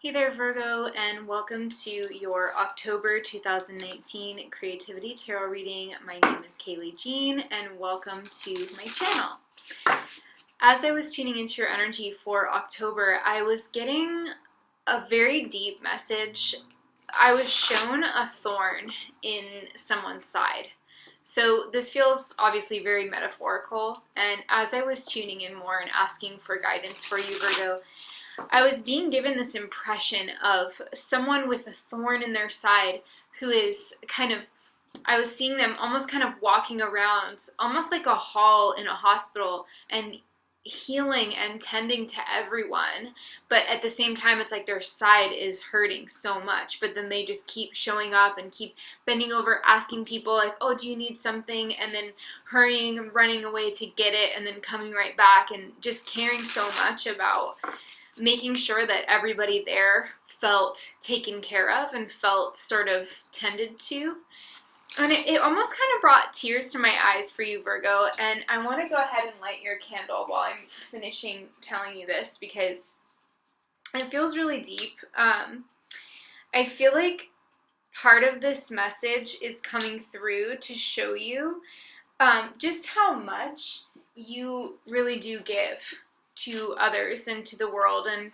Hey there, Virgo, and welcome to your October 2019 Creativity Tarot reading. My name is Kayleigh Jean, and welcome to my channel. As I was tuning into your energy for October, I was getting a very deep message. I was shown a thorn in someone's side. So this feels obviously very metaphorical, and as I was tuning in more and asking for guidance for you, Virgo, I was being given this impression of someone with a thorn in their side who is I was seeing them almost kind of walking around, almost like a hall in a hospital, and healing and tending to everyone, but at the same time it's like their side is hurting so much, but then they just keep showing up and keep bending over asking people like, oh, do you need something, and then hurrying and running away to get it and then coming right back, and just caring so much about making sure that everybody there felt taken care of and felt sort of tended to. And it almost kind of brought tears to my eyes for you, Virgo, and I want to go ahead and light your candle while I'm finishing telling you this because it feels really deep. I feel like part of this message is coming through to show you just how much you really do give to others and to the world, and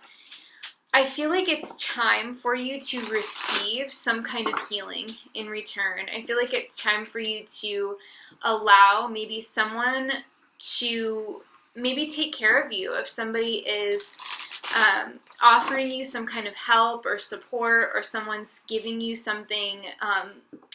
I feel like it's time for you to receive some kind of healing in return. I feel like it's time for you to allow maybe someone to maybe take care of you. If somebody is offering you some kind of help or support, or someone's giving you something,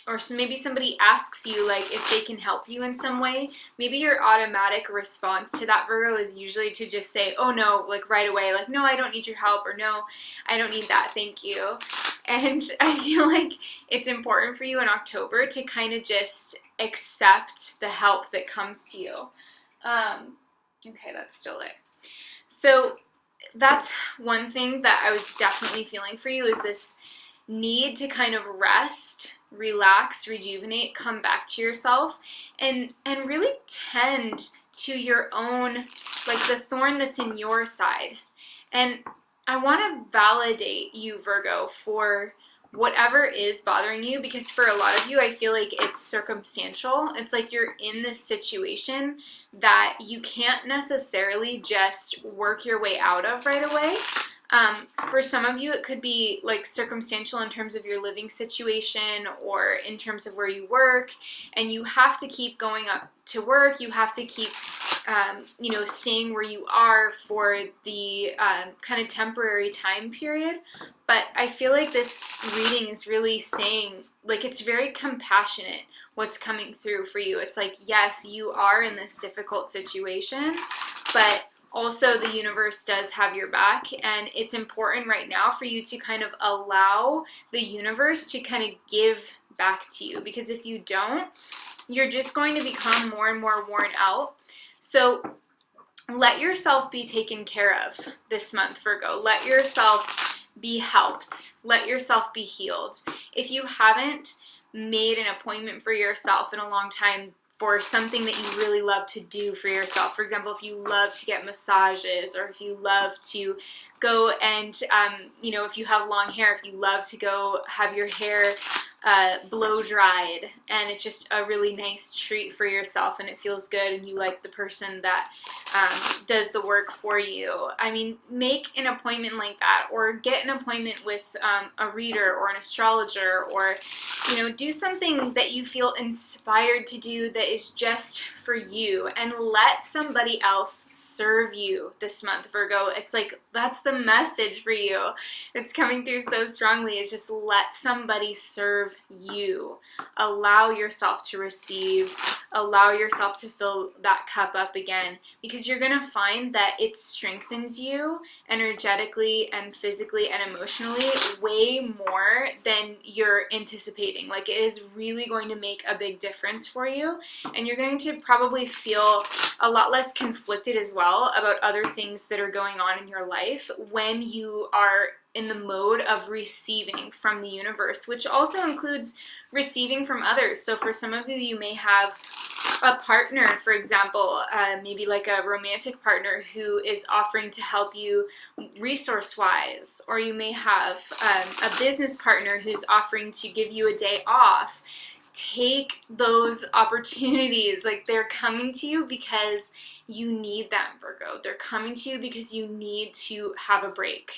or maybe somebody asks you like if they can help you in some way, maybe your automatic response to that, Virgo, is usually to just say, oh no, like right away, like, no, I don't need your help, or no, I don't need that, thank you. And I feel like it's important for you in October to kind of just accept the help that comes to you. Okay, that's still it. So that's one thing that I was definitely feeling for you, is this need to kind of rest, relax, rejuvenate, come back to yourself, and really tend to your own, like the thorn that's in your side. And I want to validate you, Virgo, for whatever is bothering you, because for a lot of you, I feel like it's circumstantial. It's like you're in this situation that you can't necessarily just work your way out of right away. For some of you, it could be like circumstantial in terms of your living situation or in terms of where you work, and you have to keep going up to work. You have to keep, staying where you are for the kind of temporary time period. But I feel like this reading is really saying, like, it's very compassionate what's coming through for you. It's like, yes, you are in this difficult situation, but also the universe does have your back, and it's important right now for you to kind of allow the universe to kind of give back to you, because if you don't, you're just going to become more and more worn out. So let yourself be taken care of this month, Virgo. Let yourself be helped. Let yourself be healed. If you haven't made an appointment for yourself in a long time for something that you really love to do for yourself, for example, if you love to get massages, or if you love to go and, if you have long hair, if you love to go have your hair blow dried, and it's just a really nice treat for yourself and it feels good, and you like the person that does the work for you, I mean, make an appointment like that, or get an appointment with a reader or an astrologer, or do something that you feel inspired to do that is just for you, and let somebody else serve you this month, Virgo. It's like, that's the message for you. It's coming through so strongly, is just let somebody serve you. Allow yourself to receive, allow yourself to fill that cup up again, because you're going to find that it strengthens you energetically and physically and emotionally way more than you're anticipating. Like, it is really going to make a big difference for you, and you're going to probably feel a lot less conflicted as well about other things that are going on in your life when you are in the mode of receiving from the universe, which also includes receiving from others. So for some of you, you may have a partner, for example, maybe like a romantic partner who is offering to help you resource-wise, or you may have a business partner who's offering to give you a day off. Take those opportunities. Like, they're coming to you because you need them, Virgo. They're coming to you because you need to have a break.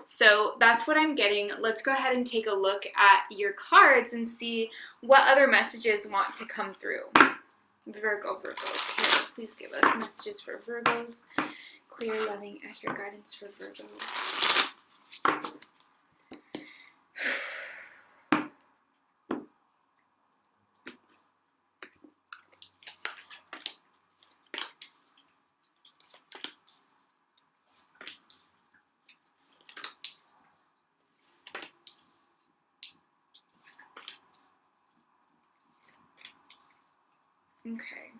So that's what I'm getting. Let's go ahead and take a look at your cards and see what other messages want to come through. Virgo, Tarot, please give us messages for Virgos. Clear, loving, accurate guidance for Virgos. Okay.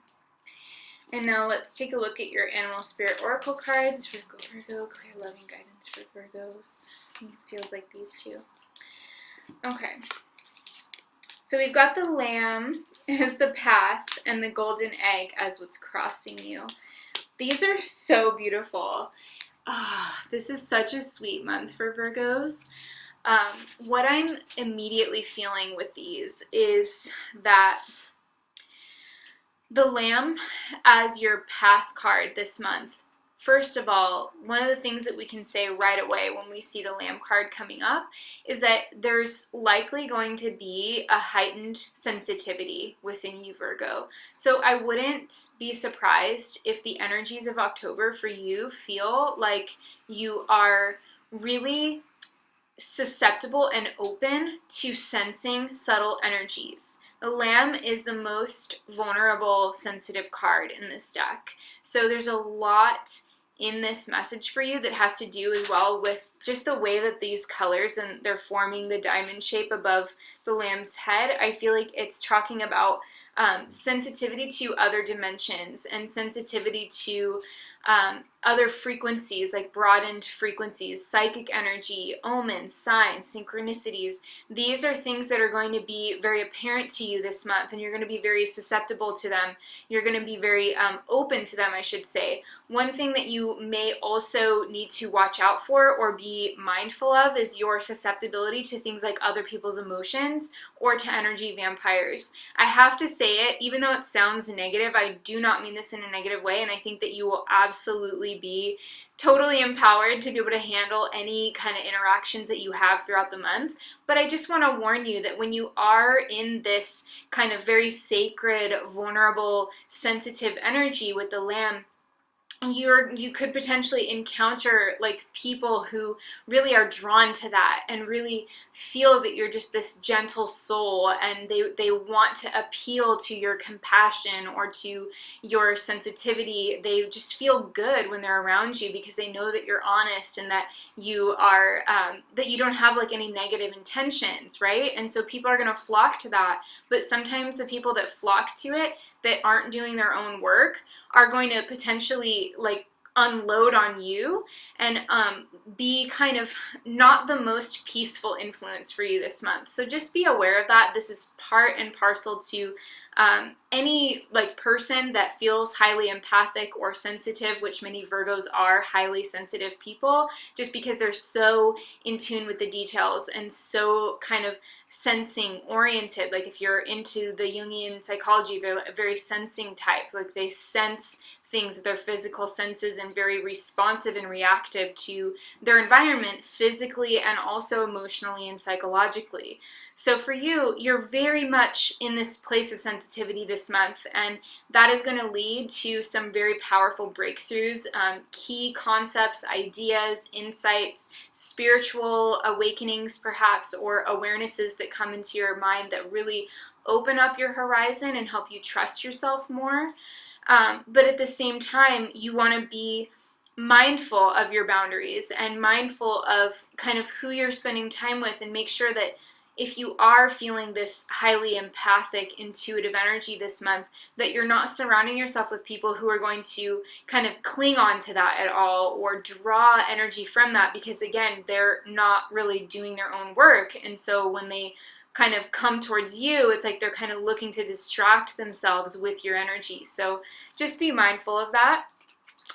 And now let's take a look at your Animal Spirit Oracle cards. Virgo, clear, loving guidance for Virgos. It feels like these two. Okay. So we've got the Lamb as the path and the golden egg as what's crossing you. These are so beautiful. This is such a sweet month for Virgos. What I'm immediately feeling with these is that the Lamb as your path card this month. First of all, one of the things that we can say right away when we see the Lamb card coming up is that there's likely going to be a heightened sensitivity within you, Virgo. So I wouldn't be surprised if the energies of October for you feel like you are really susceptible and open to sensing subtle energies. The Lamb is the most vulnerable, sensitive card in this deck. So there's a lot in this message for you that has to do as well with just the way that these colors and they're forming the diamond shape above the Lamb's head. I feel like it's talking about sensitivity to other dimensions and sensitivity to other frequencies, like broadened frequencies, psychic energy, omens, signs, synchronicities. These are things that are going to be very apparent to you this month, and you're going to be very susceptible to them. You're going to be very open to them, I should say. One thing that you may also need to watch out for or be mindful of is your susceptibility to things like other people's emotions or to energy vampires. I have to say it, even though it sounds negative, I do not mean this in a negative way, and I think that you will absolutely be totally empowered to be able to handle any kind of interactions that you have throughout the month. But I just want to warn you that when you are in this kind of very sacred, vulnerable, sensitive energy with the Lamb, you could potentially encounter like people who really are drawn to that and really feel that you're just this gentle soul, and they want to appeal to your compassion or to your sensitivity. They just feel good when they're around you because they know that you're honest and that you are that you don't have like any negative intentions, right? And so people are going to flock to that. But sometimes the people that flock to it that aren't doing their own work are going to potentially like unload on you and be kind of not the most peaceful influence for you this month. So just be aware of that. This is part and parcel to any like person that feels highly empathic or sensitive, which many Virgos are highly sensitive people, just because they're so in tune with the details and so kind of sensing oriented. Like if you're into the Jungian psychology, they're a very sensing type. Like they sense things with their physical senses and very responsive and reactive to their environment physically and also emotionally and psychologically. So for you, you're very much in this place of sensitivity this month, and that is going to lead to some very powerful breakthroughs, key concepts, ideas, insights, spiritual awakenings perhaps, or awarenesses that come into your mind that really open up your horizon and help you trust yourself more. But at the same time, you want to be mindful of your boundaries and mindful of kind of who you're spending time with, and make sure that if you are feeling this highly empathic, intuitive energy this month, that you're not surrounding yourself with people who are going to kind of cling on to that at all or draw energy from that, because again, they're not really doing their own work. And so when they kind of come towards you, it's like they're kind of looking to distract themselves with your energy. So just be mindful of that.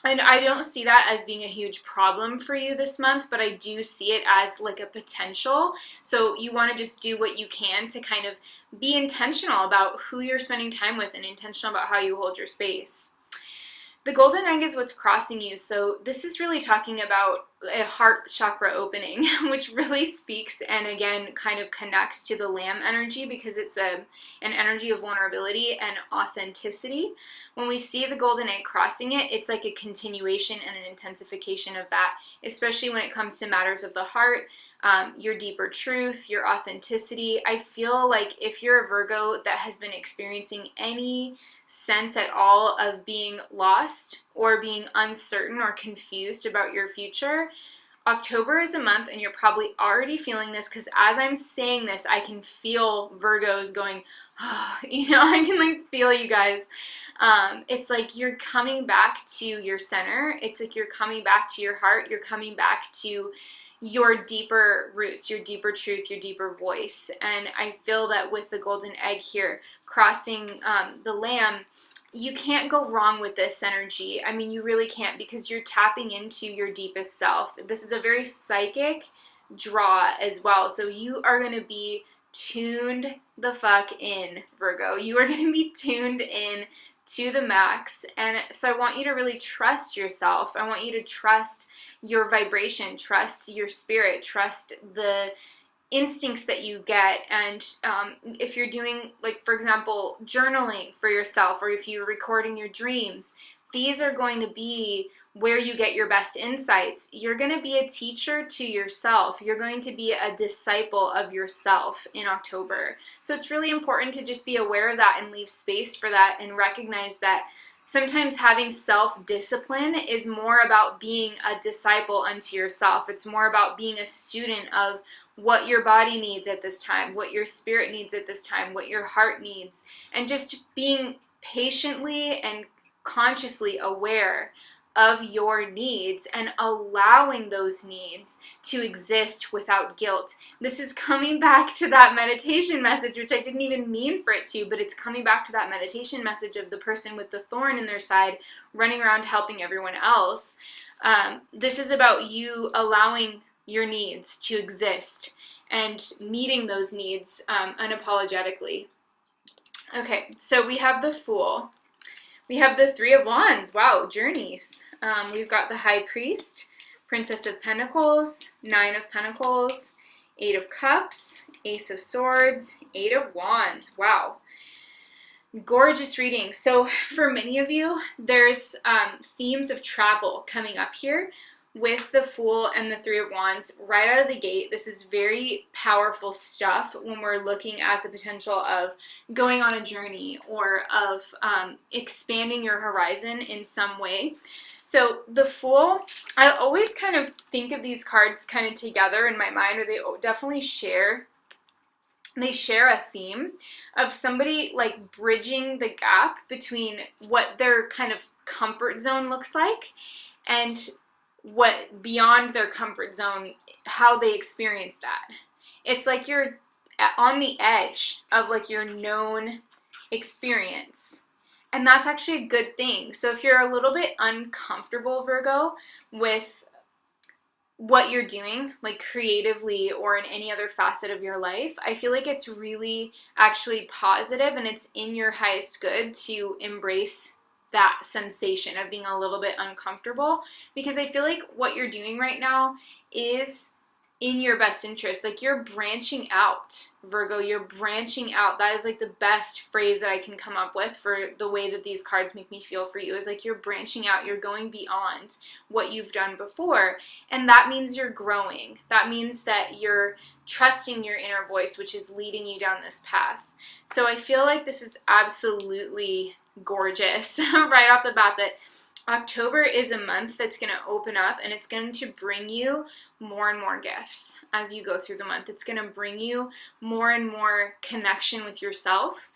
And I don't see that as being a huge problem for you this month, but I do see it as like a potential. So you want to just do what you can to kind of be intentional about who you're spending time with and intentional about how you hold your space. The golden egg is what's crossing you. So this is really talking about a heart chakra opening, which really speaks and again kind of connects to the lamb energy, because it's an energy of vulnerability and authenticity. When we see the golden egg crossing it, it's like a continuation and an intensification of that, especially when it comes to matters of the heart, your deeper truth, your authenticity. I feel like if you're a Virgo that has been experiencing any sense at all of being lost or being uncertain or confused about your future, October is a month, and you're probably already feeling this, because as I'm saying this, I can feel Virgos going, oh, I can like feel you guys. It's like you're coming back to your center. It's like you're coming back to your heart. You're coming back to your deeper roots, your deeper truth, your deeper voice. And I feel that with the golden egg here crossing the lamb, you can't go wrong with this energy. I mean, you really can't, because you're tapping into your deepest self. This is a very psychic draw as well. So you are going to be tuned the fuck in, Virgo. You are going to be tuned in to the max. And so I want you to really trust yourself. I want you to trust your vibration, trust your spirit, trust the instincts that you get. And if you're doing, like, for example, journaling for yourself, or if you're recording your dreams, these are going to be where you get your best insights. You're going to be a teacher to yourself. You're going to be a disciple of yourself in October. So it's really important to just be aware of that and leave space for that, and recognize that sometimes having self-discipline is more about being a disciple unto yourself. It's more about being a student of what your body needs at this time, what your spirit needs at this time, what your heart needs, and just being patiently and consciously aware of your needs and allowing those needs to exist without guilt. This is coming back to that meditation message, which I didn't even mean for it to, but it's coming back to that meditation message of the person with the thorn in their side running around helping everyone else. This is about you allowing your needs to exist and meeting those needs unapologetically. Okay, so we have the Fool. We have the Three of Wands. Wow, journeys. We've got the High Priest, Princess of Pentacles, Nine of Pentacles, Eight of Cups, Ace of Swords, Eight of Wands. Wow. Gorgeous reading. So for many of you, there's themes of travel coming up here with the Fool and the Three of Wands right out of the gate. This is very powerful stuff when we're looking at the potential of going on a journey or of expanding your horizon in some way. So the Fool, I always kind of think of these cards kind of together in my mind, or they definitely share a theme of somebody like bridging the gap between what their kind of comfort zone looks like and what beyond their comfort zone, how they experience that. It's like you're on the edge of like your known experience. And that's actually a good thing. So if you're a little bit uncomfortable, Virgo, with what you're doing, like creatively or in any other facet of your life, I feel like it's really actually positive and it's in your highest good to embrace that sensation of being a little bit uncomfortable, because I feel like what you're doing right now is in your best interest. Like you're branching out, Virgo, you're branching out. That is like the best phrase that I can come up with for the way that these cards make me feel for you, is like you're branching out, you're going beyond what you've done before. And that means you're growing. That means that you're trusting your inner voice, which is leading you down this path. So I feel like this is absolutely gorgeous right off the bat, that October is a month that's going to open up and it's going to bring you more and more gifts as you go through the month. It's going to bring you more and more connection with yourself.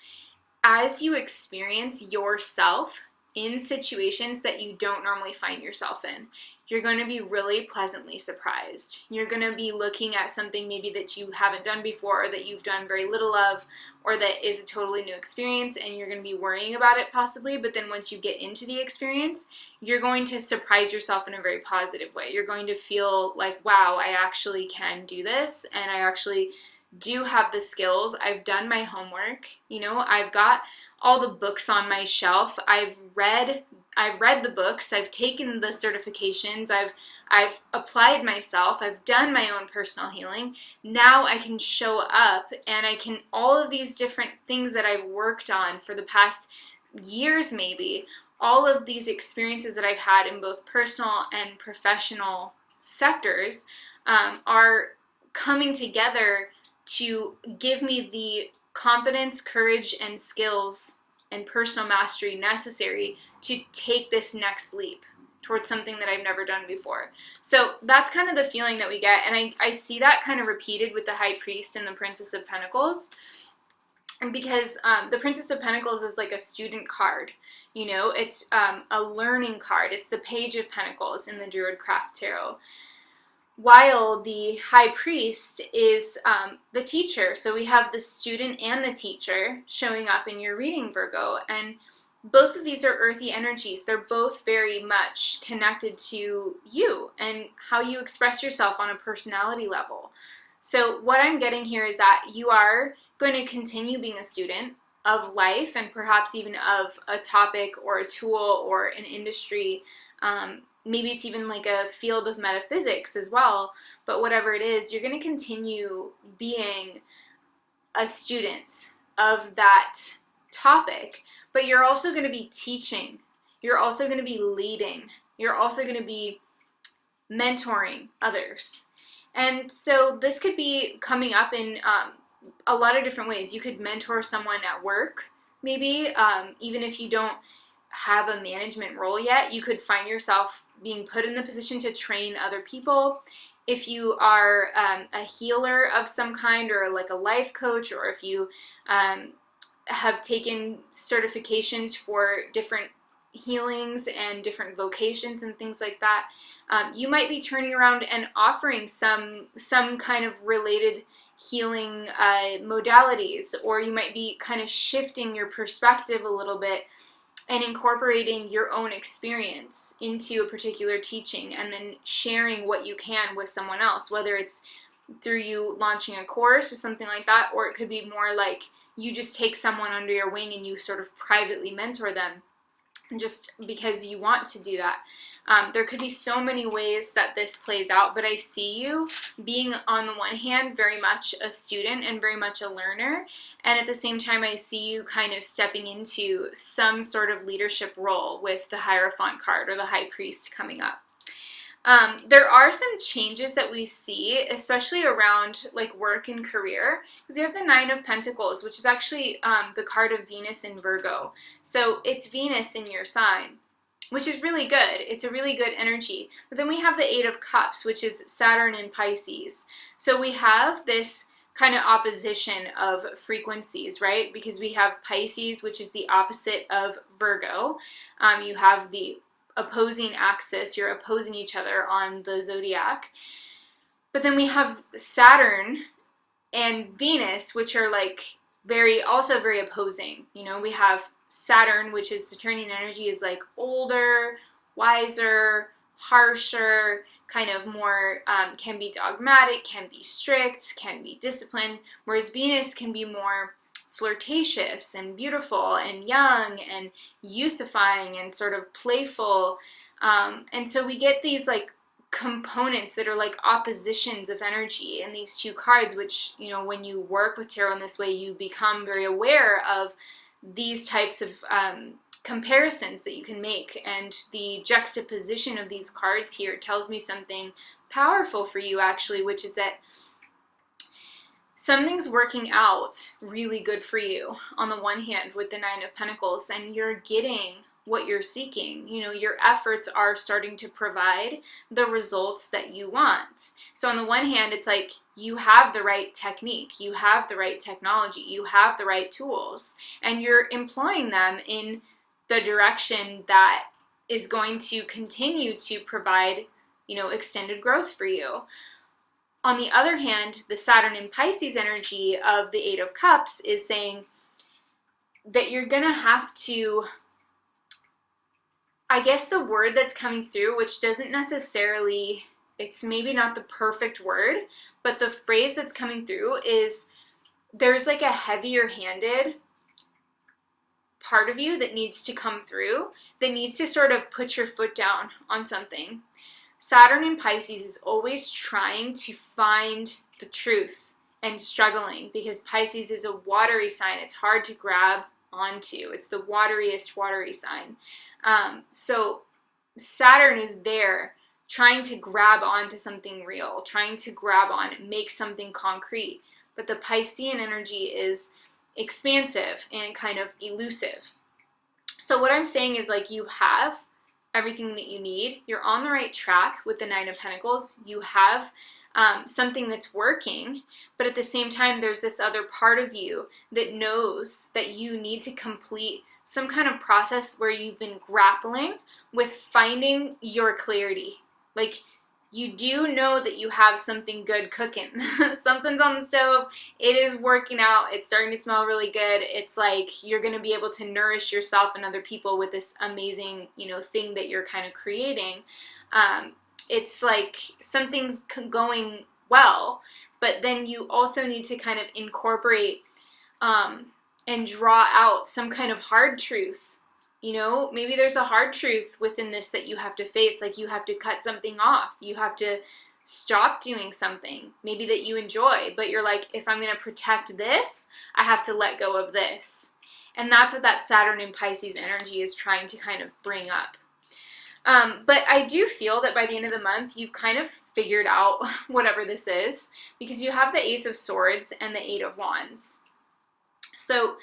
As you experience yourself in situations that you don't normally find yourself in. You're going to be really pleasantly surprised. You're going to be looking at something maybe that you haven't done before, or that you've done very little of, or that is a totally new experience, and you're going to be worrying about it possibly, but then once you get into the experience, you're going to surprise yourself in a very positive way. You're going to feel like, wow, I actually can do this, and I actually do have the skills. I've done my homework. I've got all the books on my shelf. I've read the books. I've taken the certifications. I've applied myself. I've done my own personal healing. Now I can show up, and I can, all of these different things that I've worked on for the past years, maybe, all of these experiences that I've had in both personal and professional sectors are coming together to give me the confidence, courage, and skills and personal mastery necessary to take this next leap towards something that I've never done before. So that's kind of the feeling that we get, and I see that kind of repeated with the High Priest and the Princess of Pentacles, because the Princess of Pentacles is like a student card. It's a learning card. It's the Page of Pentacles in the Druidcraft Tarot, while the High Priest is the teacher. So we have the student and the teacher showing up in your reading, Virgo, and both of these are earthy energies. They're both very much connected to you and how you express yourself on a personality level. So what I'm getting here is that you are going to continue being a student of life, and perhaps even of a topic or a tool or an industry. Maybe it's even like a field of metaphysics as well, but whatever it is, you're going to continue being a student of that topic, but you're also going to be teaching. You're also going to be leading. You're also going to be mentoring others. And so this could be coming up in a lot of different ways. You could mentor someone at work, maybe, even if you don't have a management role yet, you could find yourself being put in the position to train other people. If you are a healer of some kind, or like a life coach, or if you have taken certifications for different healings and different vocations and things like that, you might be turning around and offering some kind of related healing modalities, or you might be kind of shifting your perspective a little bit and incorporating your own experience into a particular teaching, and then sharing what you can with someone else, whether it's through you launching a course or something like that, or it could be more like you just take someone under your wing and you sort of privately mentor them just because you want to do that. There could be so many ways that this plays out, but I see you being, on the one hand, very much a student and very much a learner, and at the same time I see you kind of stepping into some sort of leadership role with the Hierophant card or the High Priest coming up. There are some changes that we see, especially around like work and career, because you have the Nine of Pentacles, which is actually the card of Venus in Virgo. So it's Venus in your sign, which is really good. It's a really good energy. But then we have the Eight of Cups, which is Saturn in Pisces. So we have this kind of opposition of frequencies, right? Because we have Pisces, which is the opposite of Virgo. You have the opposing axis, you're opposing each other on the zodiac. But then we have Saturn and Venus, which are like also very opposing. We have Saturn, which is Saturnian energy, is like older, wiser, harsher, kind of more, can be dogmatic, can be strict, can be disciplined, whereas Venus can be more flirtatious and beautiful and young and youthifying and sort of playful. And so we get these like components that are like oppositions of energy in these two cards, which, when you work with tarot in this way, you become very aware of these types of comparisons that you can make. And the juxtaposition of these cards here tells me something powerful for you, actually, which is that something's working out really good for you on the one hand with the Nine of Pentacles, and you're getting what you're seeking. Your efforts are starting to provide the results that you want. So on the one hand, it's like you have the right technique, you have the right technology, you have the right tools, and you're employing them in the direction that is going to continue to provide, extended growth for you. On the other hand, the Saturn in Pisces energy of the Eight of Cups is saying that you're going to have to, I guess the word that's coming through, which doesn't necessarily, it's maybe not the perfect word, but the phrase that's coming through is there's like a heavier handed part of you that needs to come through, that needs to sort of put your foot down on something. Saturn in Pisces is always trying to find the truth and struggling, because Pisces is a watery sign. It's hard to grab onto. It's the wateriest watery sign. So Saturn is there trying to grab onto something real, trying to grab on, make something concrete. But the Piscean energy is expansive and kind of elusive. So what I'm saying is, like, you have everything that you need. You're on the right track with the Nine of Pentacles. You have something that's working, but at the same time, there's this other part of you that knows that you need to complete some kind of process where you've been grappling with finding your clarity. Like, you do know that you have something good cooking. Something's on the stove. It is working out. It's starting to smell really good. It's like you're going to be able to nourish yourself and other people with this amazing, thing that you're kind of creating. It's like something's going well, but then you also need to kind of incorporate and draw out some kind of hard truth. Maybe there's a hard truth within this that you have to face, like you have to cut something off. You have to stop doing something maybe that you enjoy, but you're like, if I'm going to protect this, I have to let go of this. And that's what that Saturn in Pisces energy is trying to kind of bring up. But I do feel that by the end of the month, you've kind of figured out whatever this is, because you have the Ace of Swords and the Eight of Wands. So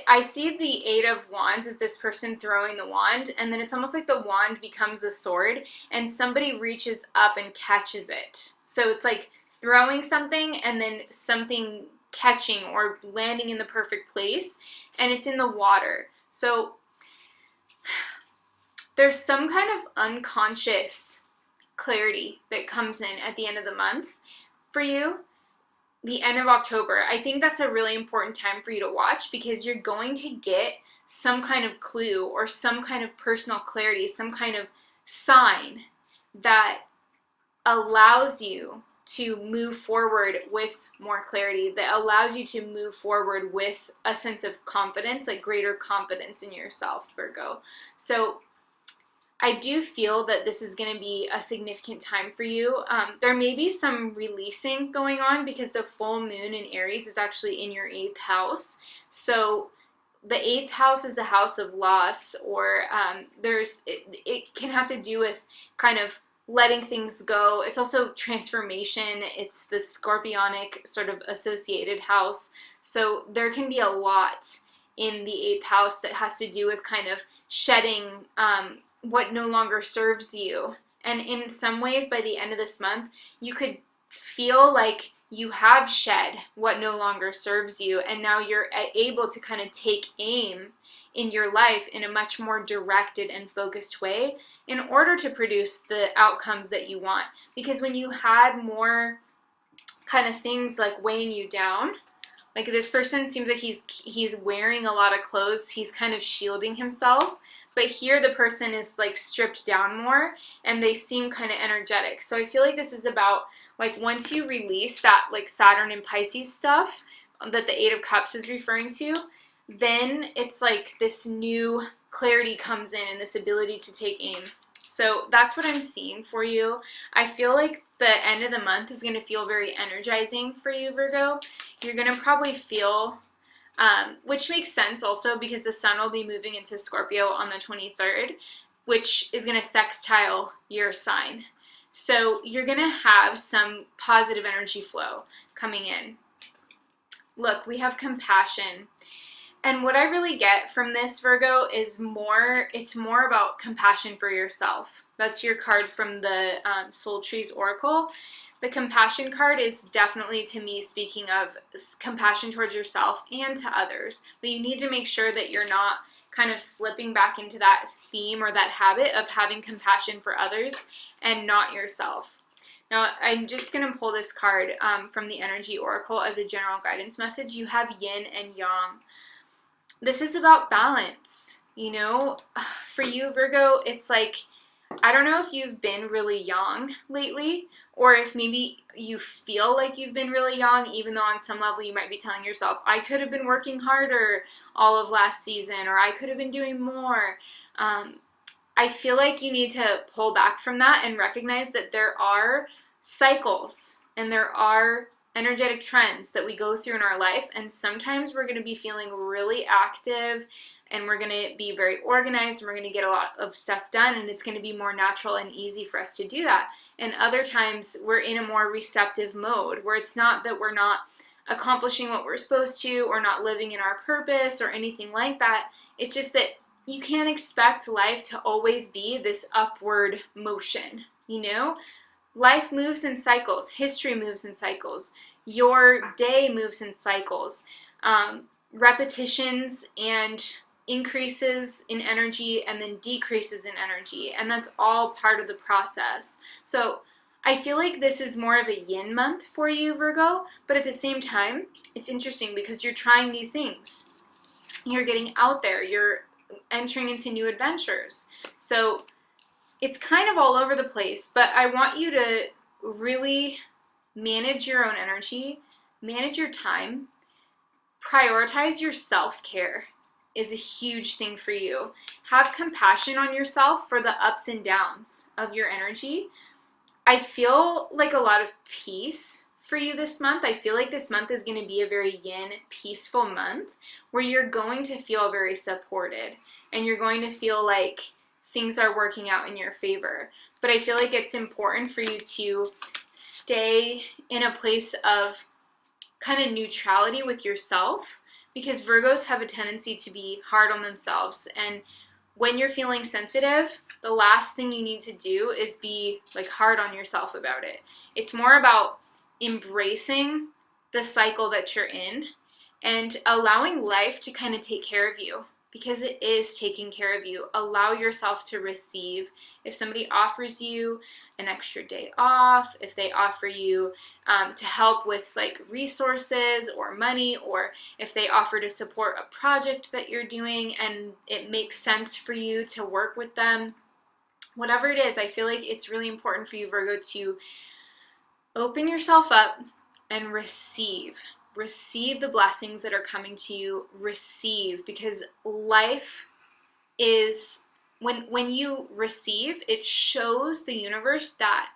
I see the Eight of Wands as this person throwing the wand, and then it's almost like the wand becomes a sword and somebody reaches up and catches it. So it's like throwing something and then something catching or landing in the perfect place, and it's in the water. So there's some kind of unconscious clarity that comes in at the end of the month for you. The end of October, I think that's a really important time for you to watch, because you're going to get some kind of clue or some kind of personal clarity, some kind of sign that allows you to move forward with more clarity, that allows you to move forward with a sense of confidence, like greater confidence in yourself, Virgo. So I do feel that this is going to be a significant time for you. There may be some releasing going on, because the full moon in Aries is actually in your 8th house. So the 8th house is the house of loss, or it can have to do with kind of letting things go. It's also transformation. It's the Scorpionic sort of associated house. So there can be a lot in the 8th house that has to do with kind of shedding what no longer serves you. And in some ways, by the end of this month, you could feel like you have shed what no longer serves you, and now you're able to kind of take aim in your life in a much more directed and focused way in order to produce the outcomes that you want. Because when you had more kind of things like weighing you down, like this person seems like he's wearing a lot of clothes, he's kind of shielding himself, but here the person is like stripped down more and they seem kind of energetic. So I feel like this is about, like, once you release that like Saturn and Pisces stuff that the Eight of Cups is referring to, then it's like this new clarity comes in and this ability to take aim. So that's what I'm seeing for you. I feel like the end of the month is going to feel very energizing for you, Virgo. You're going to probably feel, which makes sense also because the sun will be moving into Scorpio on the 23rd, which is going to sextile your sign. So you're going to have some positive energy flow coming in. Look, we have compassion. And what I really get from this, Virgo, is it's more about compassion for yourself. That's your card from the Soul Trees Oracle. The compassion card is definitely, to me, speaking of compassion towards yourself and to others. But you need to make sure that you're not kind of slipping back into that theme or that habit of having compassion for others and not yourself. Now, I'm just going to pull this card from the Energy Oracle as a general guidance message. You have yin and yang. This is about balance, you know? For you, Virgo, it's like, I don't know if you've been really young lately, or if maybe you feel like you've been really young, even though on some level you might be telling yourself, I could have been working harder all of last season, or I could have been doing more. I feel like you need to pull back from that and recognize that there are cycles and there are energetic trends that we go through in our life, and sometimes we're going to be feeling really active and we're going to be very organized and we're going to get a lot of stuff done, and it's going to be more natural and easy for us to do that. And other times we're in a more receptive mode where it's not that we're not accomplishing what we're supposed to or not living in our purpose or anything like that. It's just that you can't expect life to always be this upward motion, you know? Life moves in cycles. History moves in cycles. Your day moves in cycles. Repetitions and increases in energy and then decreases in energy. And that's all part of the process. So I feel like this is more of a yin month for you, Virgo. But at the same time, it's interesting because you're trying new things. You're getting out there. You're entering into new adventures. So it's kind of all over the place, but I want you to really manage your own energy, manage your time, prioritize your self-care is a huge thing for you. Have compassion on yourself for the ups and downs of your energy. I feel like a lot of peace for you this month. I feel like this month is going to be a very yin, peaceful month where you're going to feel very supported and you're going to feel like things are working out in your favor. But I feel like it's important for you to stay in a place of kind of neutrality with yourself, because Virgos have a tendency to be hard on themselves. And when you're feeling sensitive, the last thing you need to do is be like hard on yourself about it. It's more about embracing the cycle that you're in and allowing life to kind of take care of you, because it is taking care of you. Allow yourself to receive. If somebody offers you an extra day off, if they offer you to help with like resources or money, or if they offer to support a project that you're doing and it makes sense for you to work with them, whatever it is, I feel like it's really important for you, Virgo, to open yourself up and receive. Receive the blessings that are coming to you. Receive, because life is, when you receive, it shows the universe that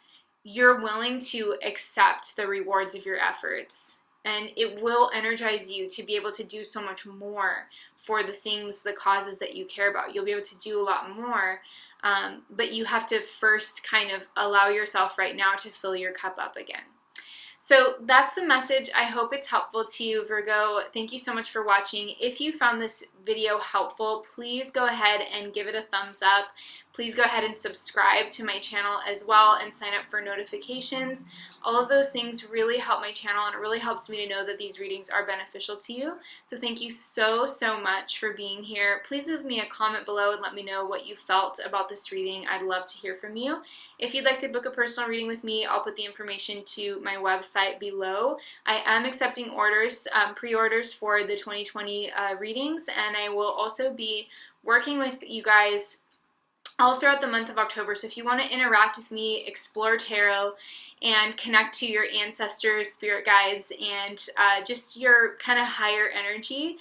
you're willing to accept the rewards of your efforts, and it will energize you to be able to do so much more for the things, the causes that you care about. You'll be able to do a lot more, but you have to first kind of allow yourself right now to fill your cup up again. So that's the message. I hope it's helpful to you, Virgo. Thank you so much for watching. If you found this video helpful, please go ahead and give it a thumbs up. Please go ahead and subscribe to my channel as well and sign up for notifications. All of those things really help my channel, and it really helps me to know that these readings are beneficial to you. So thank you so much for being here. Please leave me a comment below and let me know what you felt about this reading. I'd love to hear from you. If you'd like to book a personal reading with me, I'll put the information to my website below. I am accepting orders, pre-orders for the 2020 readings, and I will also be working with you guys all throughout the month of October. So if you want to interact with me, explore tarot, and connect to your ancestors, spirit guides, and just your kind of higher energy,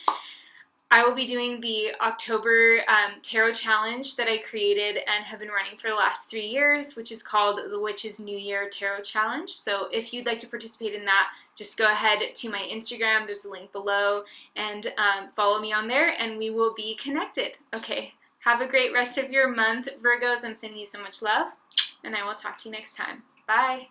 I will be doing the October Tarot Challenge that I created and have been running for the last 3 years, which is called the Witch's New Year Tarot Challenge. So if you'd like to participate in that, just go ahead to my Instagram. There's a link below, and follow me on there, and we will be connected. Okay. Have a great rest of your month, Virgos. I'm sending you so much love, and I will talk to you next time. Bye.